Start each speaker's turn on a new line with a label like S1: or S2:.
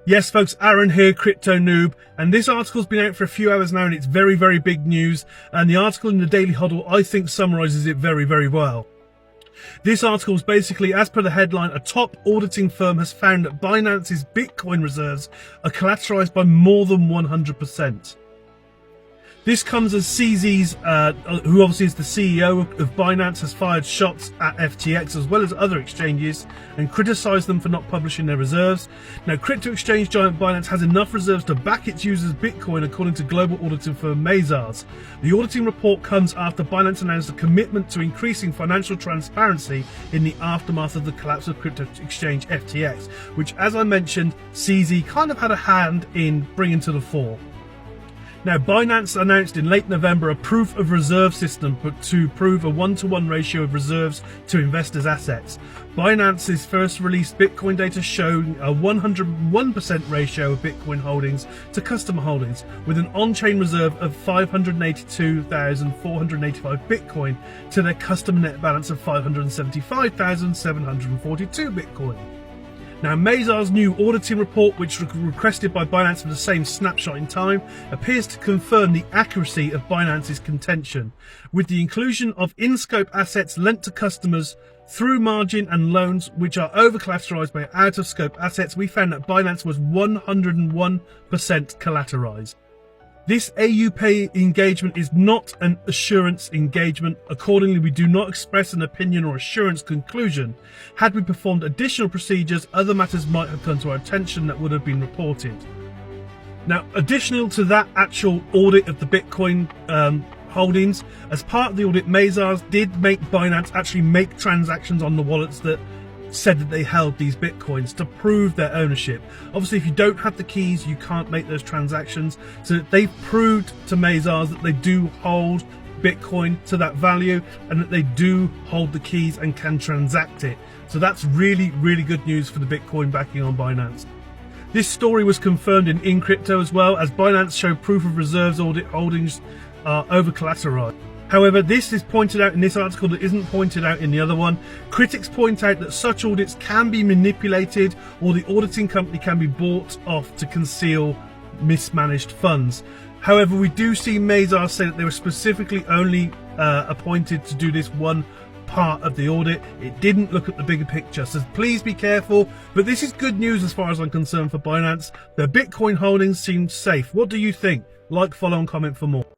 S1: Yes folks, Aaron here, Crypto Noob, and this article's been out for a few hours now and it's very, very big news, and the article in the Daily Huddle I think summarises it very, very well. This article is basically, as per the headline, a top auditing firm has found that Binance's Bitcoin reserves are collateralized by more than 100%. This comes as CZ's, who obviously is the CEO of Binance, has fired shots at FTX as well as other exchanges and criticised them for not publishing their reserves. Now, crypto exchange giant Binance has enough reserves to back its users' Bitcoin, according to global auditing firm Mazars. The auditing report comes after Binance announced a commitment to increasing financial transparency in the aftermath of the collapse of crypto exchange FTX, which, as I mentioned, CZ kind of had a hand in bringing to the fore. Now, Binance announced in late November a proof of reserve system to prove a 1-to-1 ratio of reserves to investors' assets. Binance's first released Bitcoin data showed a 101% ratio of Bitcoin holdings to customer holdings, with an on-chain reserve of 582,485 Bitcoin to their customer net balance of 575,742 Bitcoin. Now, Mazars' new auditing report, which was requested by Binance for the same snapshot in time, appears to confirm the accuracy of Binance's contention. With the inclusion of in-scope assets lent to customers through margin and loans which are over-collateralized by out-of-scope assets, we found that Binance was 101% collateralized. This AUP engagement is not an assurance engagement. Accordingly, we do not express an opinion or assurance conclusion. Had we performed additional procedures, other matters might have come to our attention that would have been reported. Now, additional to that actual audit of the Bitcoin holdings, as part of the audit, Mazars did make Binance actually make transactions on the wallets that said that they held these Bitcoins to prove their ownership. Obviously, if you don't have the keys, you can't make those transactions. So they've proved to Mazars that they do hold Bitcoin to that value and that they do hold the keys and can transact it. So that's really, really good news for the Bitcoin backing on Binance. This story was confirmed in Crypto as well, as Binance showed proof of reserves audit holdings are over collateralized. However, this is pointed out in this article that isn't pointed out in the other one. Critics point out that such audits can be manipulated, or the auditing company can be bought off to conceal mismanaged funds. However, we do see Mazars say that they were specifically only appointed to do this one part of the audit. It didn't look at the bigger picture, so please be careful. But this is good news as far as I'm concerned for Binance. Their Bitcoin holdings seem safe. What do you think? Like, follow and comment for more.